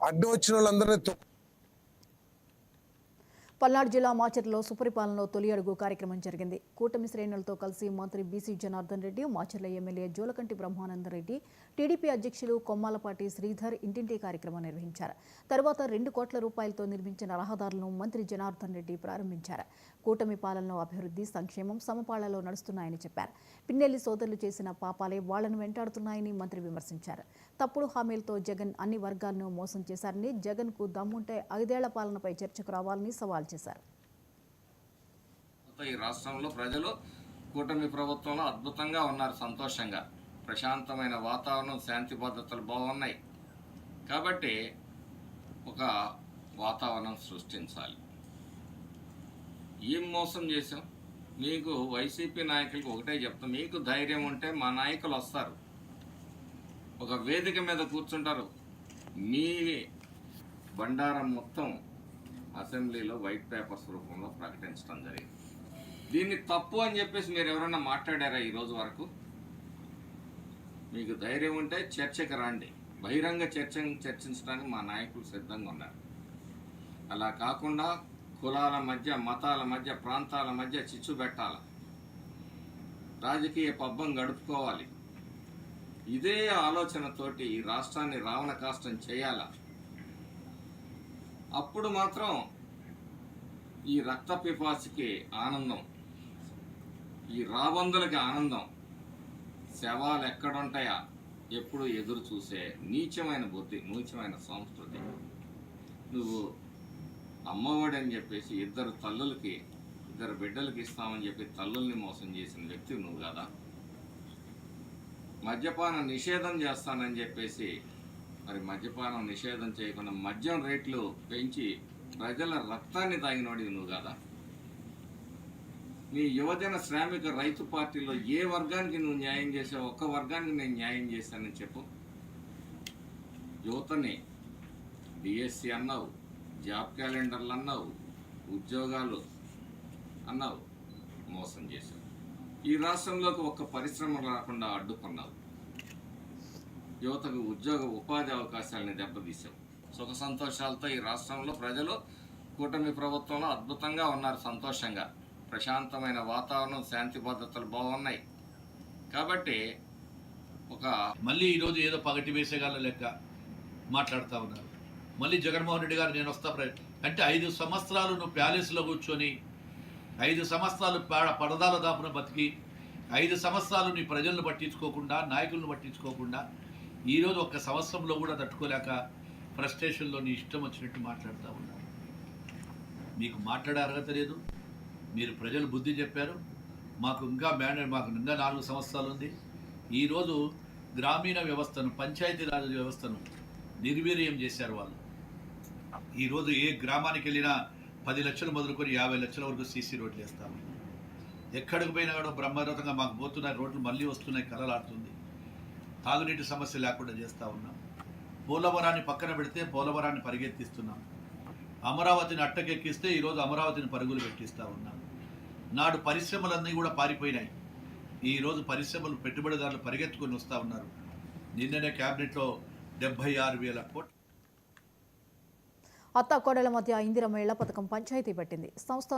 అడ్డు వచ్చిన వాళ్ళందరినీ పల్నాడు జిల్లా మాచర్లో సుపరిపాలనలో తొలి అడుగు కార్యక్రమం జరిగింది. కూటమి శ్రేణులతో కలిసి మంత్రి BC Janardhan Reddy, Macherla MLA Jolakanti Brahmananda Reddy, TDP అధ్యక్షులు కొమ్మాలపాటి శ్రీధర్ ఇంటింటి కార్యక్రమం నిర్వహించారు. తర్వాత 2 కోట్ల రూపాయలతో నిర్మించిన రహదారులను మంత్రి జనార్దన్ రెడ్డి ప్రారంభించారు. కూటమి పాలనలో అభివృద్ధి, సంక్షేమం సమపాళ్లలో నడుస్తున్నాయని చెప్పారు. పిన్నెల్లి సోదరులు చేసిన పాపాలే వాళ్లను వెంటాడుతున్నాయని మంత్రి విమర్శించారు. తప్పుడు హామీలతో జగన్ అన్ని వర్గాలను మోసం చేశారని, జగన్కు దమ్ముంటే 5 ఏళ్ల పాలనపై చర్చకు రావాలని సవాల్ చేశారు. ఈ రాష్ట్రంలో ప్రజలు కూటమి ప్రభుత్వంలో అద్భుతంగా ఉన్నారు, సంతోషంగా, ప్రశాంతమైన వాతావరణం, శాంతి భద్రతలు బాగున్నాయి. కాబట్టి ఒక వాతావరణం సృష్టించాలి. ఏం మోసం చేశాం? మీకు వైసీపీ నాయకులకు ఒకటే చెప్తాం, మీకు ధైర్యం ఉంటే మా నాయకులు వస్తారు, ఒక వేదిక మీద కూర్చుంటారు, మీ బండారం మొత్తం అసెంబ్లీలో వైట్ పేపర్స్ రూపంలో ప్రకటించడం జరిగింది. దీన్ని తప్పు అని చెప్పేసి మీరు ఎవరైనా మాట్లాడారా ఈరోజు వరకు? మీకు ధైర్యం ఉంటే చర్చకు రండి, బహిరంగ చర్చించడానికి మా నాయకులు సిద్ధంగా ఉన్నారు. అలా కాకుండా కులాల మధ్య, మతాల మధ్య, ప్రాంతాల మధ్య చిచ్చు పెట్టాల, రాజకీయ పబ్బం గడుపుకోవాలి, ఇదే ఆలోచనతోటి ఈ రాష్ట్రాన్ని రావణ కాష్టం చేయాల. అప్పుడు మాత్రం ఈ రక్త పిపాసికి ఆనందం, ఈ రాబందులకి ఆనందం, శవాలు ఎక్కడుంటాయా ఎప్పుడు ఎదురు చూసే నీచమైన బుద్ధి, నీచమైన సంస్కృతి. నువ్వు అమ్మఒడి అని చెప్పేసి 2 బిడ్డలకి ఇస్తామని చెప్పి తల్లుల్ని మోసం చేసిన వ్యక్తి నువ్వు కదా. మద్యపాన నిషేధం చేస్తానని చెప్పేసి మరి మద్యపానం నిషేధం చేయకుండా మద్యం రేట్లు పెంచి ప్రజల రక్తాన్ని తాగినోడివి నువ్వు కదా. మీ యువజన శ్రామిక రైతు పార్టీలో ఏ వర్గానికి నువ్వు న్యాయం చేసావు? ఒక్క వర్గానికి నేను న్యాయం చేశానని చెప్పు. యువతని డిఎస్సి అన్నావు, జాబ్ క్యాలెండర్లు అన్నావు, ఉద్యోగాలు అన్నావు, మోసం చేశావు. ఈ రాష్ట్రంలోకి ఒక్క పరిశ్రమ రాకుండా అడ్డుకున్నావు. యువతకు ఉద్యోగ ఉపాధి అవకాశాలని దెబ్బతీశావు. సుఖ సంతోషాలతో ఈ రాష్ట్రంలో ప్రజలు కూటమి ప్రభుత్వంలో అద్భుతంగా ఉన్నారు, సంతోషంగా, ప్రశాంతమైన వాతావరణం, శాంతి భద్రతలు బాగున్నాయి. కాబట్టి మళ్ళీ ఈరోజు ఏదో పగటి వేసేగాళ్ళ లెక్క మాట్లాడుతూ ఉన్నారు. మళ్ళీ జగన్మోహన్ రెడ్డి గారు నేను వస్తా అంటే 5 సంవత్సరాలు నువ్వు ప్యాలెస్లో కూర్చొని, 5 సంవత్సరాలు పరదాల దాపున బతికి, 5 సంవత్సరాలు నీ ప్రజలను పట్టించుకోకుండా, నాయకులను పట్టించుకోకుండా, ఈరోజు 1 సంవత్సరంలో కూడా తట్టుకోలేక ఫ్రస్ట్రేషన్లో నీ ఇష్టం వచ్చినట్టు మాట్లాడుతూ ఉన్నారు. మీకు మాట్లాడే అర్హత లేదు. మీరు ప్రజలు బుద్ధి చెప్పారు, మాకు ఇంకా 4 సంవత్సరాలు ఉంది. ఈరోజు గ్రామీణ వ్యవస్థను, పంచాయతీరాజ్ వ్యవస్థను నిర్వీర్యం చేశారు వాళ్ళు. ఈరోజు ఏ గ్రామానికి వెళ్ళినా 10 లక్షలు మొదలుకొని 50 లక్షల వరకు సీసీ రోడ్లు వేస్తాము. ఎక్కడికి పోయినా కూడా బ్రహ్మరథంగా మాకు పోతున్నాయి రోడ్లు, మళ్ళీ వస్తున్నాయి, కలలాడుతుంది. తాగునీటి సమస్య లేకుండా చేస్తూ ఉన్నాం. పోలవరాన్ని పక్కన పెడితే పోలవరాన్ని పరిగెత్తిస్తున్నాం. అమరావతిని అట్టకెక్కిస్తే ఈరోజు అమరావతిని పరుగులు పెట్టిస్తూ ఉన్నాం. నాడు పరిశ్రమలన్నీ కూడా పారిపోయినాయి. ఈరోజు పరిశ్రమలు, పెట్టుబడిదారులు పరిగెత్తుకొని వస్తూ ఉన్నారు. నిన్ననే క్యాబినెట్లో 76,000 కోట్లు. అత్తాకోడళ్ల మధ్య ఇందిరమ్మ ఇళ్ల పథకం పంచాయతీ పెట్టింది. సంస్థ